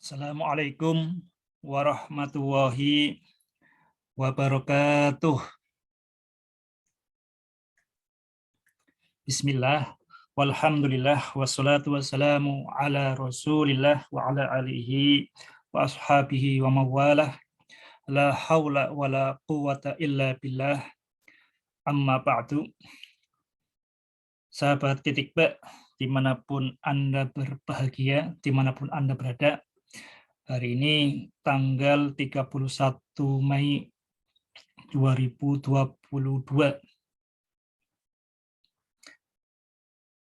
Assalamualaikum warahmatullahi wabarakatuh. Bismillah, walhamdulillah, wassalatu wassalamu ala rasulillah wa ala alihi wa ashabihi wa mawalah. La hawla wa la quwata illa billah, amma ba'du. Sahabat titik B, dimanapun Anda berbahagia, dimanapun Anda berada, hari ini tanggal 31 Mei 2022.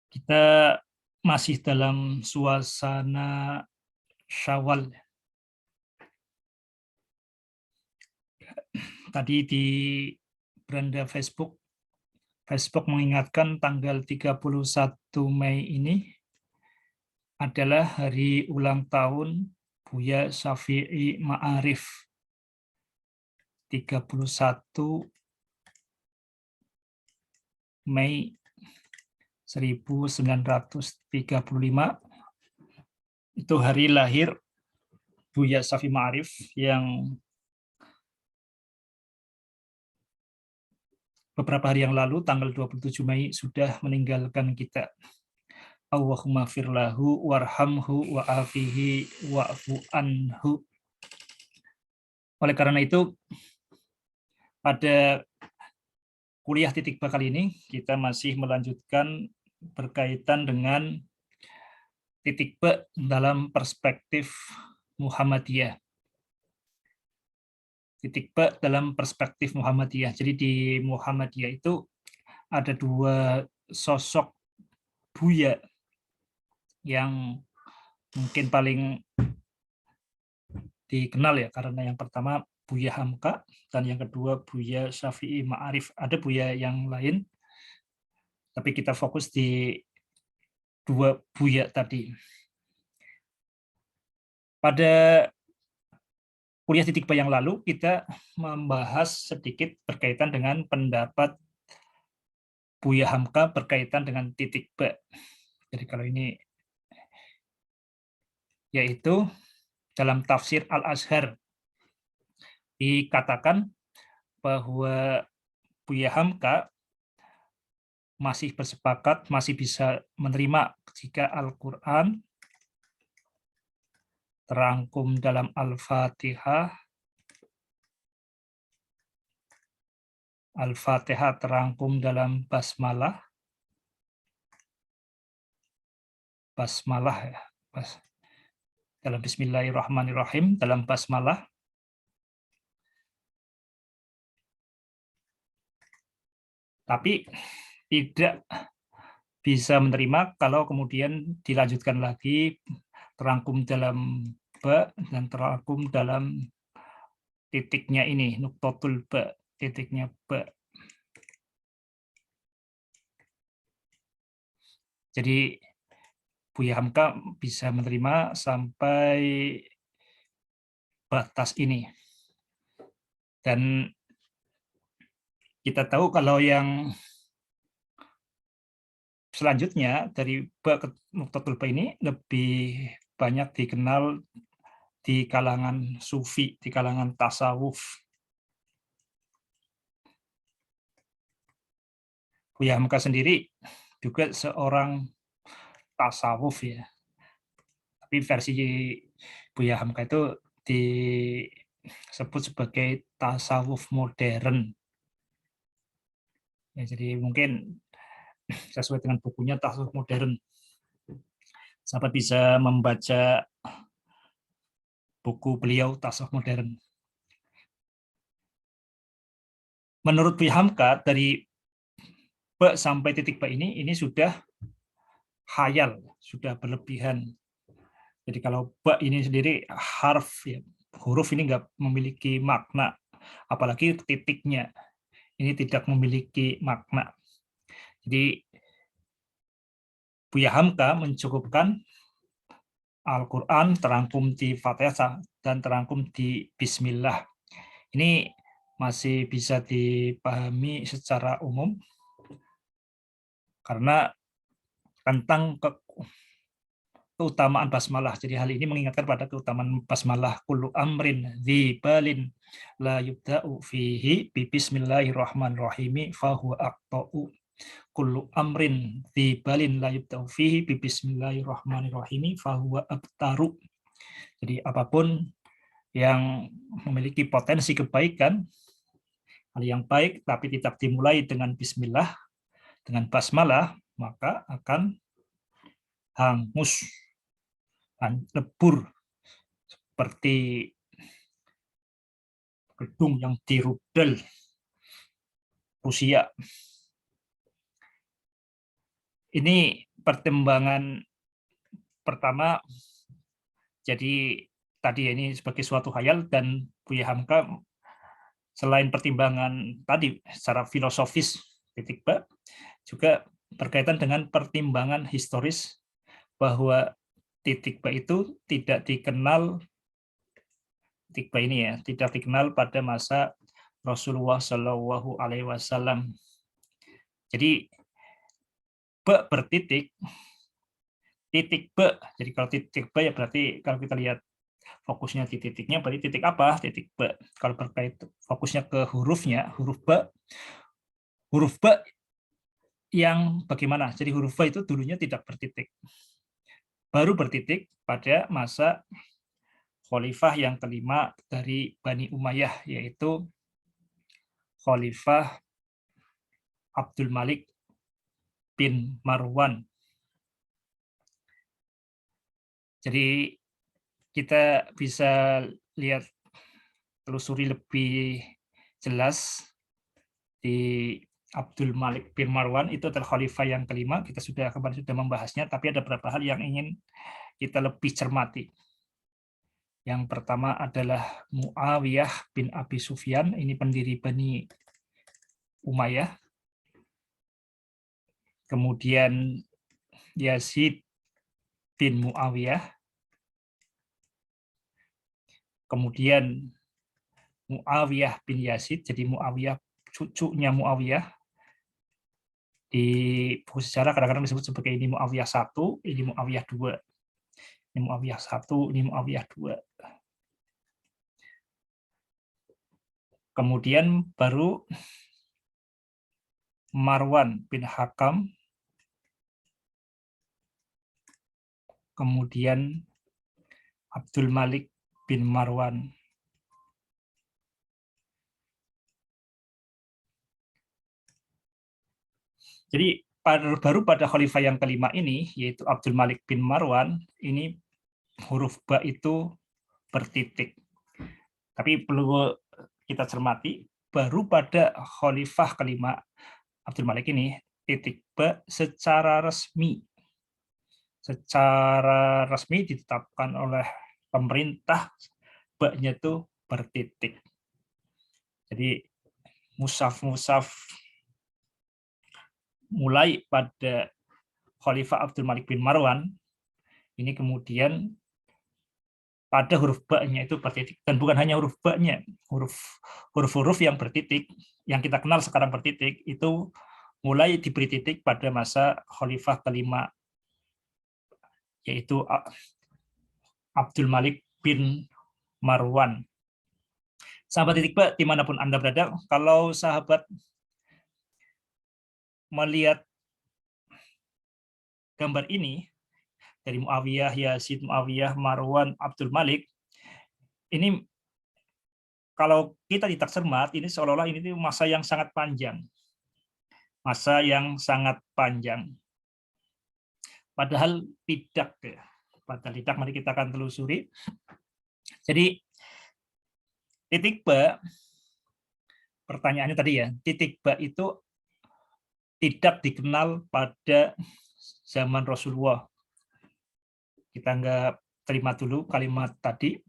Kita masih dalam suasana Syawal. Tadi di beranda Facebook mengingatkan tanggal 31 Mei ini adalah hari ulang tahun Buya Syafi'i Ma'arif. 31 Mei 1935 itu hari lahir Buya Syafi'i Ma'arif yang beberapa hari yang lalu tanggal 27 Mei sudah meninggalkan kita. Allahumma firlahu warhamhu wa'afihi wa'fu anhu. Oleh karena itu, pada kuliah titik B kali ini, kita masih melanjutkan berkaitan dengan titik B dalam perspektif Muhammadiyah. Titik B dalam perspektif Muhammadiyah. Jadi di Muhammadiyah itu ada dua sosok Buya yang mungkin paling dikenal ya, karena yang pertama Buya Hamka dan yang kedua Buya Syafi'i Ma'arif. Ada Buya yang lain, tapi kita fokus di dua Buya tadi. Pada kuliah titik B yang lalu, kita membahas sedikit berkaitan dengan pendapat Buya Hamka berkaitan dengan titik B. Jadi kalau ini yaitu dalam tafsir Al-Azhar dikatakan bahwa Buya Hamka masih bersepakat, masih bisa menerima jika Al-Quran terangkum dalam Al-Fatihah, Al-Fatihah terangkum dalam basmalah, ya, dalam Bismillahirrahmanirrahim, dalam basmalah, tapi tidak bisa menerima kalau kemudian dilanjutkan lagi terangkum dalam ba dan terangkum dalam titiknya ini, nuktotul ba, titiknya ba. Jadi Buya Hamka bisa menerima sampai batas ini. Dan kita tahu kalau yang selanjutnya dari ba ke nuktotul ba ini lebih banyak dikenal di kalangan sufi, di kalangan tasawuf. Buya Hamka sendiri juga seorang tasawuf ya. Tapi versi Buya Hamka itu disebut sebagai tasawuf modern. Ya, jadi mungkin sesuai dengan bukunya tasawuf modern. Sahabat bisa membaca buku beliau tasawuf modern. Menurut Buya Hamka dari ba sampai titik ba ini sudah khayal, sudah berlebihan. Jadi kalau ba ini sendiri harf ya, huruf ini nggak memiliki makna, apalagi titiknya ini tidak memiliki makna. Jadi Buya Hamka mencukupkan Al-Quran terangkum di Fatihah dan terangkum di Bismillah. Ini masih bisa dipahami secara umum karena tentang keutamaan basmalah. Jadi hal ini mengingatkan pada keutamaan basmalah. Kullu amrin dzibalin la yubda'u fihi bi bismillahirrahmanirrahim fahuwa aqta'u. Kullu amrin dzibalin la yubda'u fihi bi bismillahirrahmanirrahim fahuwa abtaru. Jadi apapun yang memiliki potensi kebaikan, hal yang baik tapi tidak dimulai dengan bismillah, dengan basmalah, maka akan hangus, lebur, seperti gedung yang dirudal Rusia. Ini pertimbangan pertama. Jadi tadi ini sebagai suatu khayal, dan Buya Hamka selain pertimbangan tadi secara filosofis titik ba, juga berkaitan dengan pertimbangan historis bahwa titik ba itu tidak dikenal, titik ba ini ya, tidak dikenal pada masa Rasulullah Shallallahu Alaihi Wasallam. Jadi ba bertitik, titik ba. Jadi kalau titik ba ya berarti kalau kita lihat fokusnya di titiknya, berarti titik apa? Titik ba. Kalau berkait fokusnya ke hurufnya, huruf ba yang bagaimana? Jadi huruf ba itu dulunya tidak bertitik. Baru bertitik pada masa khalifah yang kelima dari Bani Umayyah, yaitu Khalifah Abdul Malik bin Marwan. Jadi kita bisa lihat, telusuri lebih jelas di Abdul Malik bin Marwan, itu adalah khalifah yang kelima. Kita kemarin sudah membahasnya, tapi ada beberapa hal yang ingin kita lebih cermati. Yang pertama adalah Muawiyah bin Abi Sufyan, ini pendiri Bani Umayyah. Kemudian Yazid bin Muawiyah. Kemudian Muawiyah bin Yazid, jadi Muawiyah cucunya Muawiyah. Di buku sejarah kadang-kadang disebut sebagai ini Muawiyah 1, ini Muawiyah 2. Ini Muawiyah 1, ini Muawiyah 2. Kemudian baru Marwan bin Hakam, kemudian Abdul Malik bin Marwan. Jadi baru pada khalifah yang kelima ini, yaitu Abdul Malik bin Marwan, ini huruf ba itu bertitik. Tapi perlu kita cermati, baru pada khalifah kelima Abdul Malik ini, titik ba secara resmi ditetapkan oleh pemerintah, ba-nya itu bertitik. Jadi musaf mulai pada Khalifah Abdul Malik bin Marwan, ini kemudian pada huruf ba-nya itu bertitik, dan bukan hanya huruf ba-nya, huruf-huruf yang bertitik, yang kita kenal sekarang bertitik, itu mulai diberi titik pada masa Khalifah kelima, yaitu Abdul Malik bin Marwan. Sahabat titik ba, dimanapun Anda berada, kalau sahabat melihat gambar ini, dari Muawiyah, Yazid, Muawiyah, Marwan, Abdul Malik, ini kalau kita tidak cermat, ini seolah-olah ini masa yang sangat panjang. Masa yang sangat panjang. Padahal tidak. Padahal tidak, mari kita akan telusuri. Jadi, titik ba, pertanyaannya tadi ya, titik ba itu tidak dikenal pada zaman Rasulullah. Kita nggak terima dulu kalimat tadi.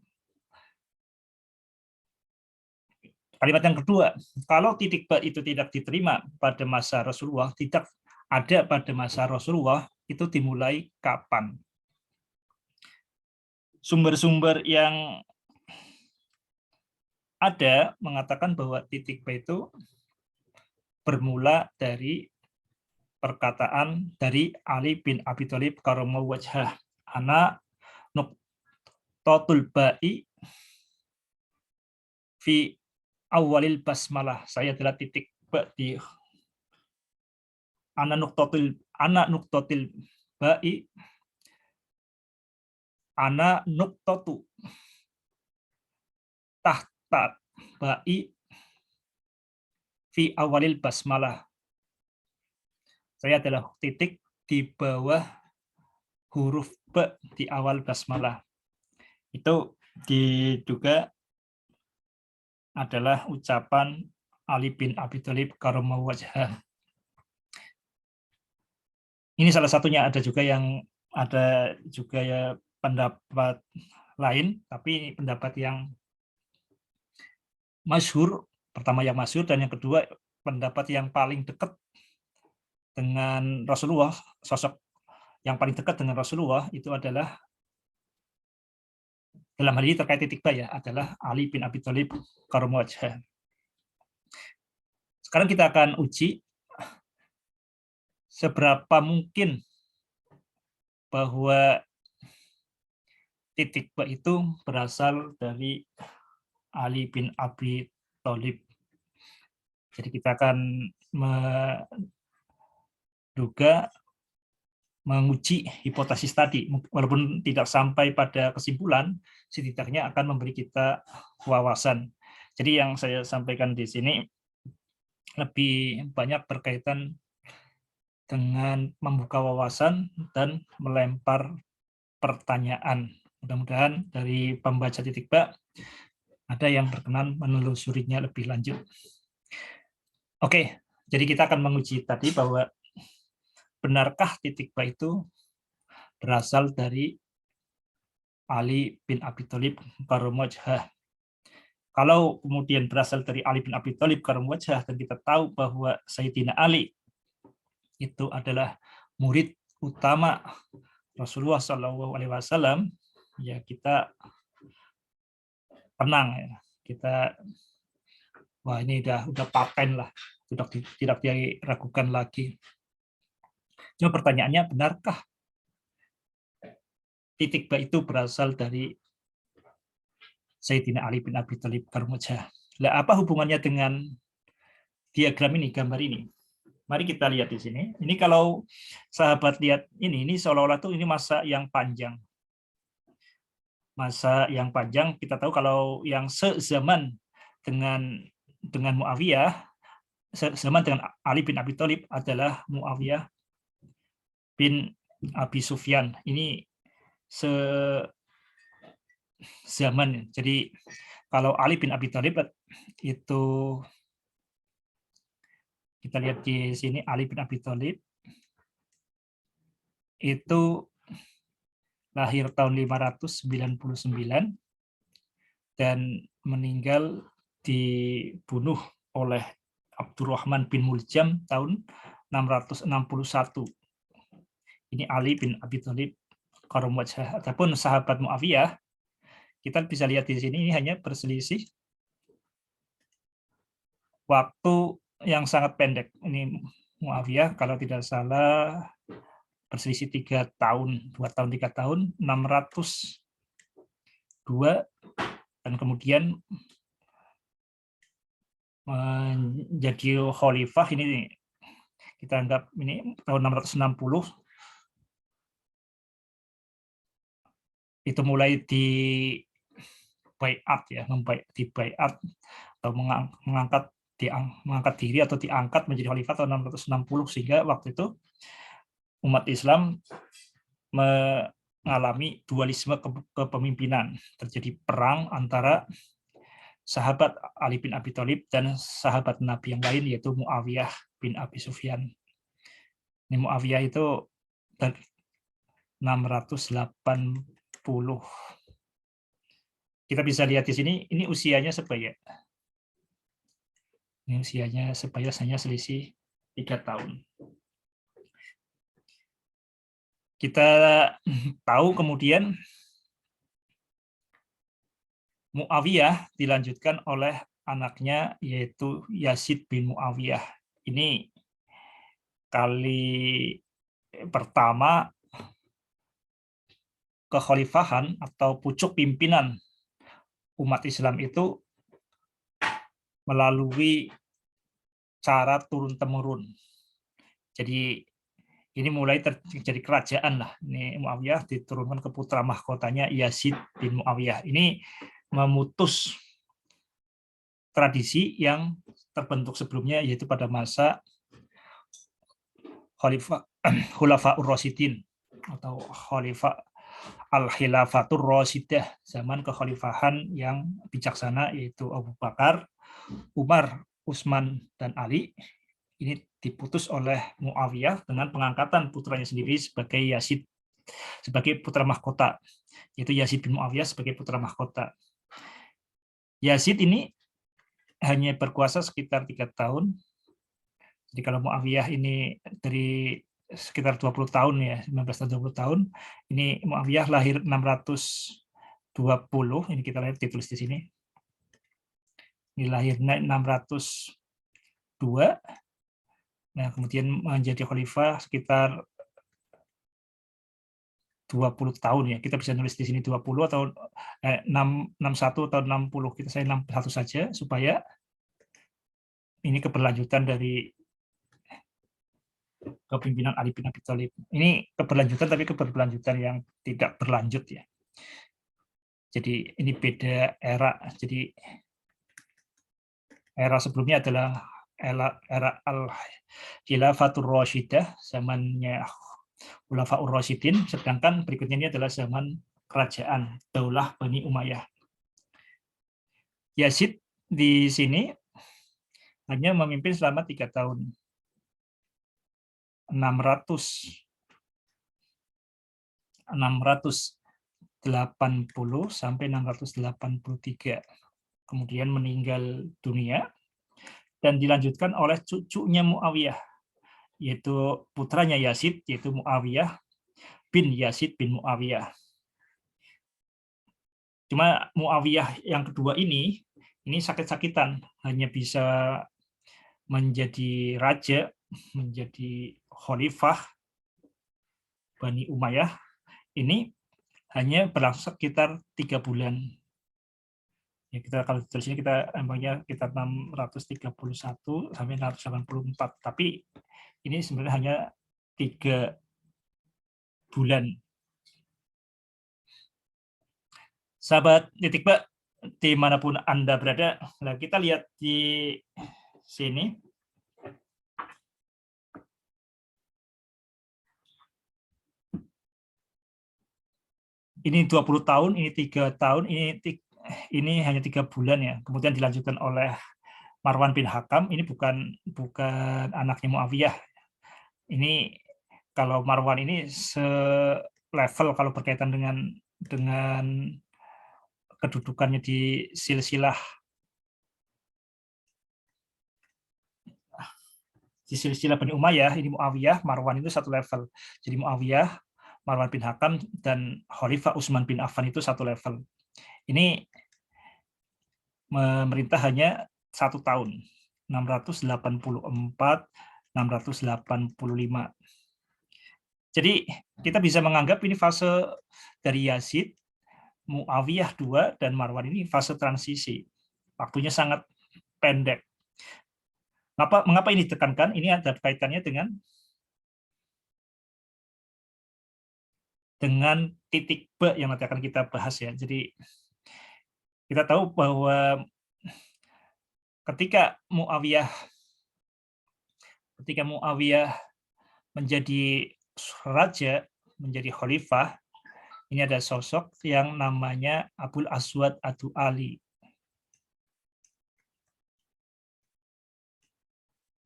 Kalimat yang kedua, kalau titik ba itu tidak diterima pada masa Rasulullah, tidak ada pada masa Rasulullah, itu dimulai kapan? Sumber-sumber yang ada mengatakan bahwa titik ba itu bermula dari perkataan dari Ali bin Abi Thalib karramallahu wajhah. ana nuqtatul ba'i fi awalil basmalah. Saya adalah titik ba di ana nuqtatil ba'i, ana nuqtatu tahta ba'i fi awalil basmalah. Saya adalah titik di bawah huruf ba di awal basmalah. Itu diduga adalah ucapan Ali bin Abi Thalib karramallahu wajhah. Ini salah satunya, ada juga ya pendapat lain, tapi ini pendapat yang masyhur. Pertama yang masyhur, dan yang kedua pendapat yang paling dekat dengan Rasulullah, sosok yang paling dekat dengan Rasulullah itu adalah, dalam hal ini terkait titik ba ya, adalah Ali bin Abi Thalib karramallahu wajhah. Sekarang kita akan uji seberapa mungkin bahwa titik ba itu berasal dari Ali bin Abi Thalib. Jadi kita akan menguji hipotesis tadi, walaupun tidak sampai pada kesimpulan, setidaknya akan memberi kita wawasan. Jadi yang saya sampaikan di sini lebih banyak berkaitan dengan membuka wawasan dan melempar pertanyaan. Mudah-mudahan dari pembaca titik ba ada yang berkenan menelusurinya lebih lanjut. Oke, jadi kita akan menguji tadi bahwa benarkah titik ba itu berasal dari Ali bin Abi Thalib karramallahu wajhah. Kalau kemudian berasal dari Ali bin Abi Thalib karramallahu wajhah, dan kita tahu bahwa Sayyidina Ali itu adalah murid utama Rasulullah SAW, ya kita tenang ya. Wah, ini udah paten lah, tidak diragukan lagi. Cuma pertanyaannya, benarkah titik ba itu berasal dari Sayyidina Ali bin Abi Thalib karramallahu wajhah? Lah, apa hubungannya dengan diagram ini, gambar ini? Mari kita lihat di sini. Ini kalau sahabat lihat ini seolah-olah tuh ini masa yang panjang. Masa yang panjang, kita tahu kalau yang sezaman dengan Muawiyah, sezaman dengan Ali bin Abi Thalib adalah Muawiyah bin Abi Sufyan. Ini sezaman. Jadi kalau Ali bin Abi Thalib itu, kita lihat di sini, Ali bin Abi Thalib itu lahir tahun 599 dan meninggal dibunuh oleh Abdurrahman bin Muljam tahun 661. Ini Ali bin Abi Thalib karramallahu wajhah. Adapun sahabat Muawiyah, kita bisa lihat di sini, ini hanya berselisih waktu yang sangat pendek. Ini Muawiyah kalau tidak salah berselisih 3 tahun, 2 tahun, 3 tahun, 602, dan kemudian menjadi khalifah, ini kita anggap ini tahun 660, itu mulai di baiat ya, di baiat atau mengangkat diri atau diangkat menjadi khalifah tahun 660, sehingga waktu itu umat Islam mengalami dualisme kepemimpinan. Terjadi perang antara sahabat Ali bin Abi Thalib dan sahabat Nabi yang lain, yaitu Muawiyah bin Abi Sufyan. Ini Muawiyah itu 680. Kita bisa lihat di sini, ini usianya sebaya. Ini usianya sebaya hanya selisih 3 tahun. Kita tahu kemudian Muawiyah dilanjutkan oleh anaknya, yaitu Yazid bin Muawiyah. Ini kali pertama kekhalifahan atau pucuk pimpinan umat Islam itu melalui cara turun-temurun. Jadi ini mulai terjadi kerajaan lah. Ini Muawiyah diturunkan ke putra mahkotanya Yazid bin Muawiyah. Ini memutus tradisi yang terbentuk sebelumnya, yaitu pada masa Khalifah Khulafaur Rasyidin atau Khalifah Al-Khilafatur Rasyidah, zaman kekhalifahan yang bijaksana, yaitu Abu Bakar, Umar, Utsman, dan Ali. Ini diputus oleh Muawiyah dengan pengangkatan putranya sendiri sebagai Yazid, sebagai putra mahkota, yaitu Yazid bin Muawiyah sebagai putra mahkota. Yazid ini hanya berkuasa sekitar 3 tahun. Jadi kalau Muawiyah ini dari sekitar 20 tahun ya, 19 tahun 20 tahun, ini Muawiyah lahir 620, ini kita lihat ditulis di sini. Ini lahirnya 602. Nah, kemudian menjadi khalifah sekitar 20 tahun ya. Kita bisa nulis di sini 20 atau 61 atau 60. Kita saya 61 saja supaya ini keberlanjutan dari kepemimpinan Ali bin Abi Thalib. Ini keberlanjutan, tapi keberlanjutan yang tidak berlanjut ya. Jadi ini beda era. Jadi era sebelumnya adalah era Al-Khilafatur Rasyidah, zamannya Khulafaur Rasyidin, sedangkan berikutnya ini adalah zaman kerajaan Daulah Bani Umayyah. Yazid di sini hanya memimpin selama 3 tahun. 680 sampai 683. Kemudian meninggal dunia dan dilanjutkan oleh cucunya Muawiyah, yaitu putranya Yazid, yaitu Muawiyah bin Yazid bin Muawiyah. Cuma Muawiyah yang kedua ini sakit-sakitan, hanya bisa menjadi raja, menjadi khalifah Bani Umayyah, ini hanya berlangsung sekitar 3 bulan. Ya, kita kalau tulisnya kita emangnya kita 631 sampai 684, tapi ini sebenarnya hanya 3 bulan. Sahabat Titik Ba, dimanapun Anda berada, nah kita lihat di sini. Ini 20 tahun, ini 3 tahun, ini hanya 3 bulan ya. Kemudian dilanjutkan oleh Marwan bin Hakam. Ini bukan anaknya Muawiyah. Ini kalau Marwan ini selevel kalau berkaitan dengan kedudukannya di silsilah Bani Umayyah. Ini Muawiyah, Marwan itu satu level. Jadi Muawiyah, Marwan bin Hakam, dan Khalifah Utsman bin Affan itu satu level. Ini memerintah hanya 1 tahun, 684, 685. Jadi kita bisa menganggap ini fase dari Yazid, Muawiyah 2, dan Marwan ini fase transisi. Waktunya sangat pendek. Mengapa ini ditekankan? Ini ada kaitannya dengan titik B yang nanti akan kita bahas ya. Jadi kita tahu bahwa ketika Muawiyah menjadi raja, menjadi khalifah, ini ada sosok yang namanya Abul Aswad Ad-Du'ali.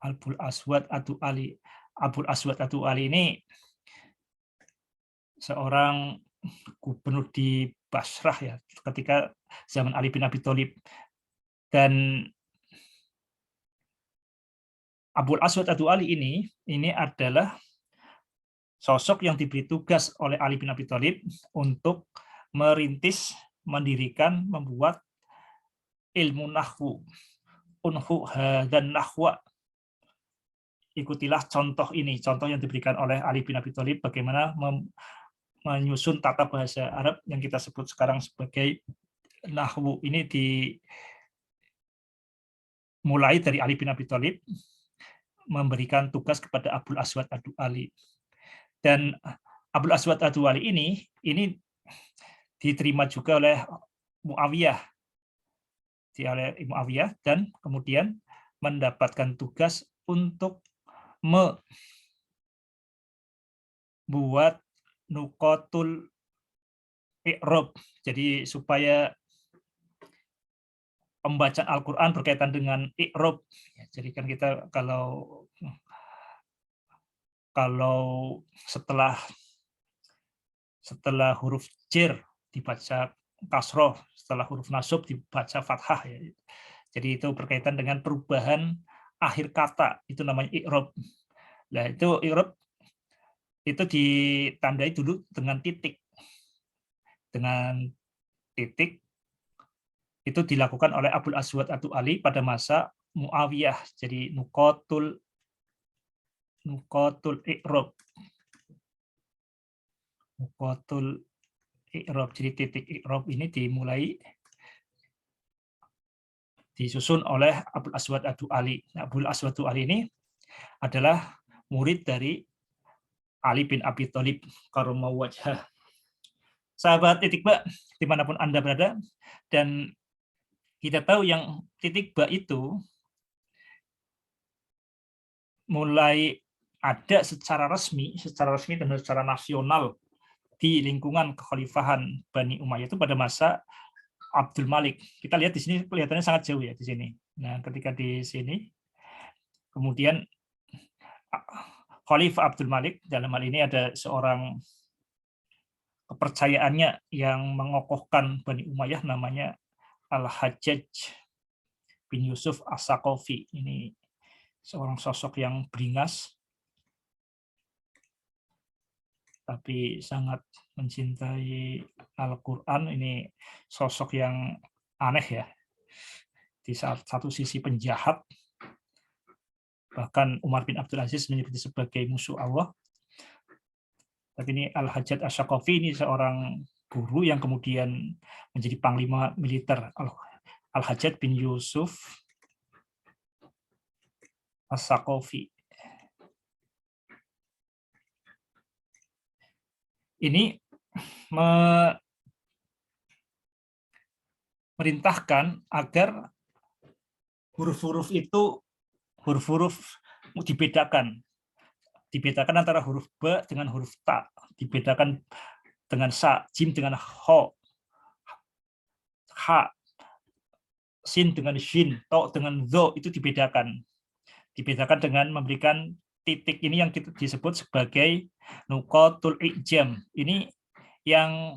Abul Aswad Ad-Du'ali ini seorang gubernur di Basrah ya, ketika zaman Ali bin Abi Thalib. Dan Abul Aswad Ad-Du'ali ini adalah sosok yang diberi tugas oleh Ali bin Abi Thalib untuk merintis, mendirikan, membuat ilmu nahwu. Unhu dan nahwa. Ikutilah contoh ini, contoh yang diberikan oleh Ali bin Abi Thalib bagaimana menyusun tata bahasa Arab yang kita sebut sekarang sebagai nahwu. Ini dimulai dari Ali bin Abi Thalib memberikan tugas kepada Abul Aswad Ad-Du'ali. Dan Abul Aswad Ad-Du'ali ini diterima juga oleh Muawiyah, dan kemudian mendapatkan tugas untuk membuat nuqatul i'rab. Jadi supaya pembacaan Al-Qur'an berkaitan dengan i'rab. Jadi kan kita kalau setelah huruf jer dibaca kasroh, setelah huruf nasab dibaca fathah ya. Jadi itu berkaitan dengan perubahan akhir kata, itu namanya i'rab. Nah, itu i'rab itu ditandai dulu dengan titik. Dengan titik itu dilakukan oleh Abul Aswad Ad-Du'ali pada masa Muawiyah. Jadi nuqatul i'rab. Nuqatul i'rab. Jadi titik i'rab ini disusun oleh Abul Aswad Ad-Du'ali. Nah, Abul Aswad Ad-Du'ali ini adalah murid dari Ali bin Abi Thalib karramallahu wajhah. Sahabat titik ba, dimanapun Anda berada, dan kita tahu yang titik ba itu mulai ada secara resmi dan secara nasional di lingkungan kekhalifahan Bani Umayyah itu pada masa Abdul Malik. Kita lihat di sini kelihatannya sangat jauh ya di sini. Nah, ketika di sini kemudian Khalifah Abdul Malik, dalam hal ini ada seorang kepercayaannya yang mengokohkan Bani Umayyah, namanya Al-Hajjaj bin Yusuf As-Saqafi. Ini seorang sosok yang beringas tapi sangat mencintai Al-Quran. Ini sosok yang aneh ya. Di satu sisi penjahat, bahkan Umar bin Abdul Aziz menyebutnya sebagai musuh Allah. Tapi ini Al-Hajjaj As-Saqafi ini seorang guru yang kemudian menjadi panglima militer. Al-Hajjaj bin Yusuf As-Saqafi. Ini merintahkan agar huruf-huruf dibedakan antara huruf ba dengan huruf ta, dibedakan dengan sa, jim dengan ho, ha, sin dengan shin, to dengan zo, itu dibedakan dengan memberikan titik ini yang kita disebut sebagai nuqatul i'jam. Ini yang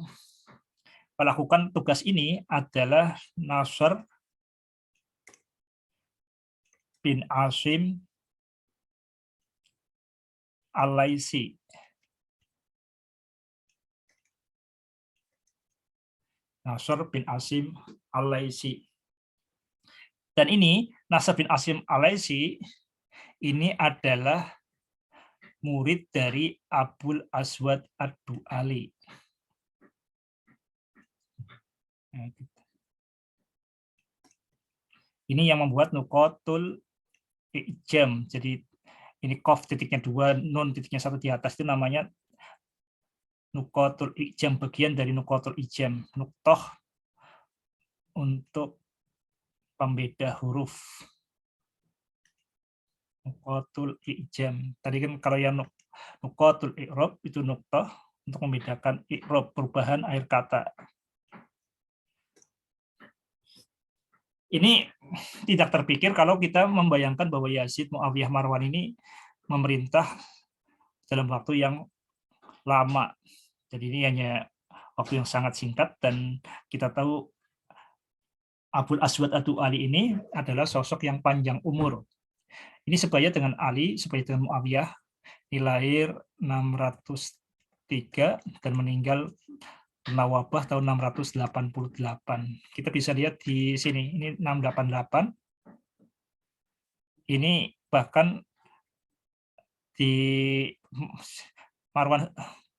melakukan tugas ini adalah Nasr bin Asim Al-Laisi. Nasr bin Asim Al-Laisi. Dan ini Nasr bin Asim Al-Laisi ini adalah murid dari Abul Aswad Ad-Du'ali. Ini yang membuat nuqatul i'jam. Jadi ini qaf titiknya 2, nun titiknya 1 di atas, itu namanya nuqatul i'jam, bagian dari nuqatul i'jam. Nuqtoh untuk pembeda huruf. Nuqatul i'jam. Tadi kan kalau yang nuqatul i'rab itu nuqtoh untuk membedakan i'rab, perubahan akhir kata. Ini tidak terpikir kalau kita membayangkan bahwa Yazid, Muawiyah, Marwan ini memerintah dalam waktu yang lama. Jadi ini hanya waktu yang sangat singkat, dan kita tahu Abul Aswad Ad-Du'ali ini adalah sosok yang panjang umur. Ini sebaya dengan Ali, sebaya dengan Muawiyah. Ini lahir 603 dan meninggal Nawabah tahun 688. Kita bisa lihat di sini, ini 688. Ini bahkan di Marwan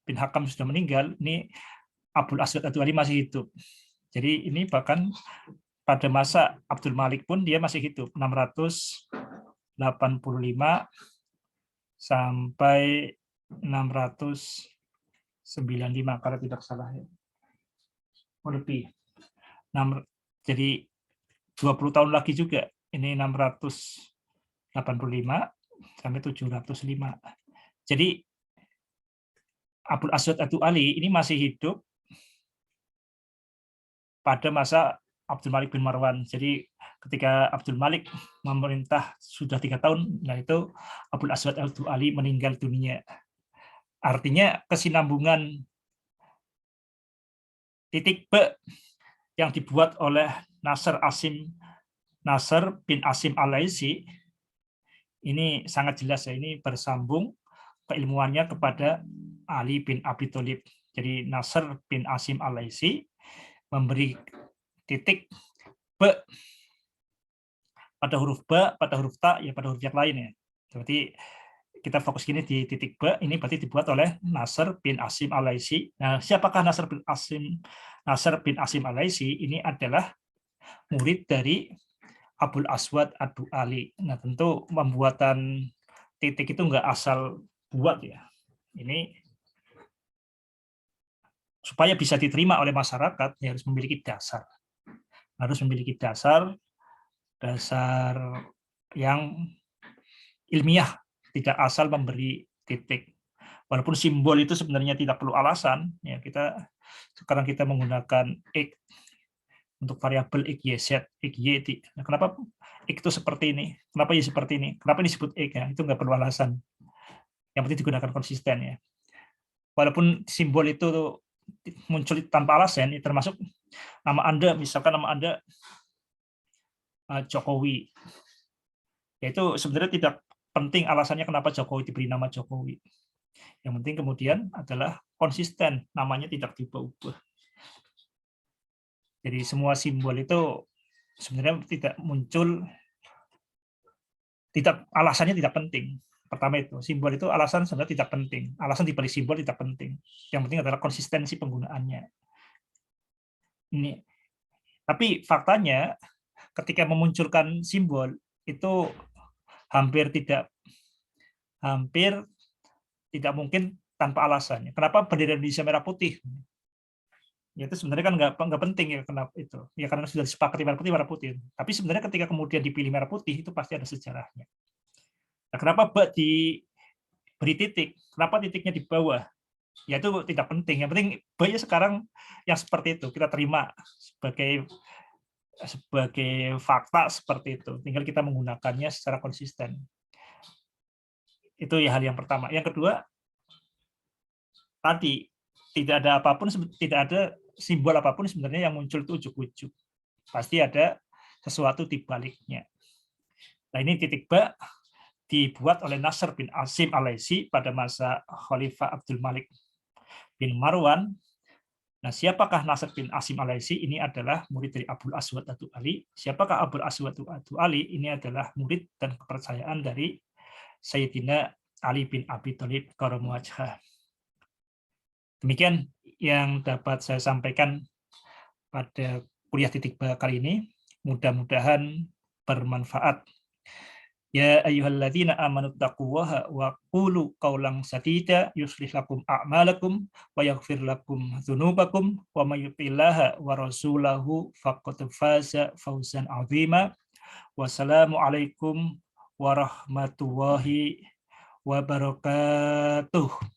bin Hakam sudah meninggal, ini Abul Aswad Ad-Du'ali masih hidup. Jadi ini bahkan pada masa Abdul Malik pun dia masih hidup, 685 sampai 695 kalau tidak salah ya. Lebih. Jadi 20 tahun lagi juga. Ini 685 sampai 705. Jadi Abul Aswad Ad-Du'ali ini masih hidup pada masa Abdul Malik bin Marwan. Jadi ketika Abdul Malik memerintah sudah 3 tahun, nah itu Abul Aswad Ad-Du'ali meninggal dunia. Artinya kesinambungan titik B yang dibuat oleh Nasr bin Asim Al-Laisi ini sangat jelas ya, ini bersambung keilmuannya kepada Ali bin Abi Thalib. Jadi Nasr bin Asim Al-Laisi memberi titik B pada huruf B, pada huruf ta, ya pada huruf yang lain ya. Berarti kita fokus gini di titik B, ini berarti dibuat oleh Nasr bin Asim Al-Laisi. Nah, siapakah Nasr bin Asim Al-Laisi? Ini adalah murid dari Abul Aswad Ad-Du'ali. Nah, tentu pembuatan titik itu nggak asal buat ya. Ini supaya bisa diterima oleh masyarakat, ya harus memiliki dasar. Harus memiliki dasar yang ilmiah, tidak asal memberi titik. Walaupun simbol itu sebenarnya tidak perlu alasan, ya sekarang kita menggunakan X untuk variabel X, Y, Z, X, Y. Nah, kenapa X itu seperti ini? Kenapa Y seperti ini? Kenapa ini disebut X? Ya, itu nggak perlu alasan. Yang penting digunakan konsisten ya. Walaupun simbol itu muncul tanpa alasan, termasuk nama Anda, misalkan nama Anda Jokowi. Ya itu sebenarnya tidak penting alasannya kenapa Jokowi diberi nama Jokowi. Yang penting kemudian adalah konsisten, namanya tidak diubah-ubah. Jadi semua simbol itu sebenarnya tidak muncul, alasannya tidak penting. Pertama itu, simbol itu alasan sebenarnya tidak penting. Alasan dibalik simbol tidak penting. Yang penting adalah konsistensi penggunaannya. Ini. Tapi faktanya ketika memunculkan simbol itu hampir tidak mungkin tanpa alasannya. Kenapa bendera Indonesia merah putih? Ya itu sebenarnya kan nggak penting ya, kenapa itu? Ya karena sudah disepakati merah putih. Tapi sebenarnya ketika kemudian dipilih merah putih itu pasti ada sejarahnya. Nah, kenapa diberi titik? Kenapa titiknya di bawah? Ya itu tidak penting. Yang penting B-nya sekarang yang seperti itu kita terima sebagai fakta seperti itu. Tinggal kita menggunakannya secara konsisten. Itu ya hal yang pertama. Yang kedua, tadi tidak ada simbol apapun sebenarnya yang muncul itu ujuk-ujuk. Pasti ada sesuatu di baliknya. Nah, ini titik B dibuat oleh Nasr bin Asim Al-Laisi pada masa Khalifah Abdul Malik bin Marwan. Nah, siapakah Nasr bin Asim Al-Laisi? Ini adalah murid dari Abul Aswad Ad-Du'ali. Siapakah Abul Aswad Ad-Du'ali? Ini adalah murid dan kepercayaan dari Sayyidina Ali bin Abi Thalib karramallahu wajhah. Demikian yang dapat saya sampaikan pada kuliah titik B kali ini. Mudah-mudahan bermanfaat. Ya ayyuhalladzina amanu taqullaha wa qulu qawlan sadida yuslih lakum a'malakum wa yaghfir lakum dzunubakum wa may yuti'illaha wa rasulahu faqad faza fawzan 'azima. Wassalamu alaikum warahmatullahi wabarakatuh.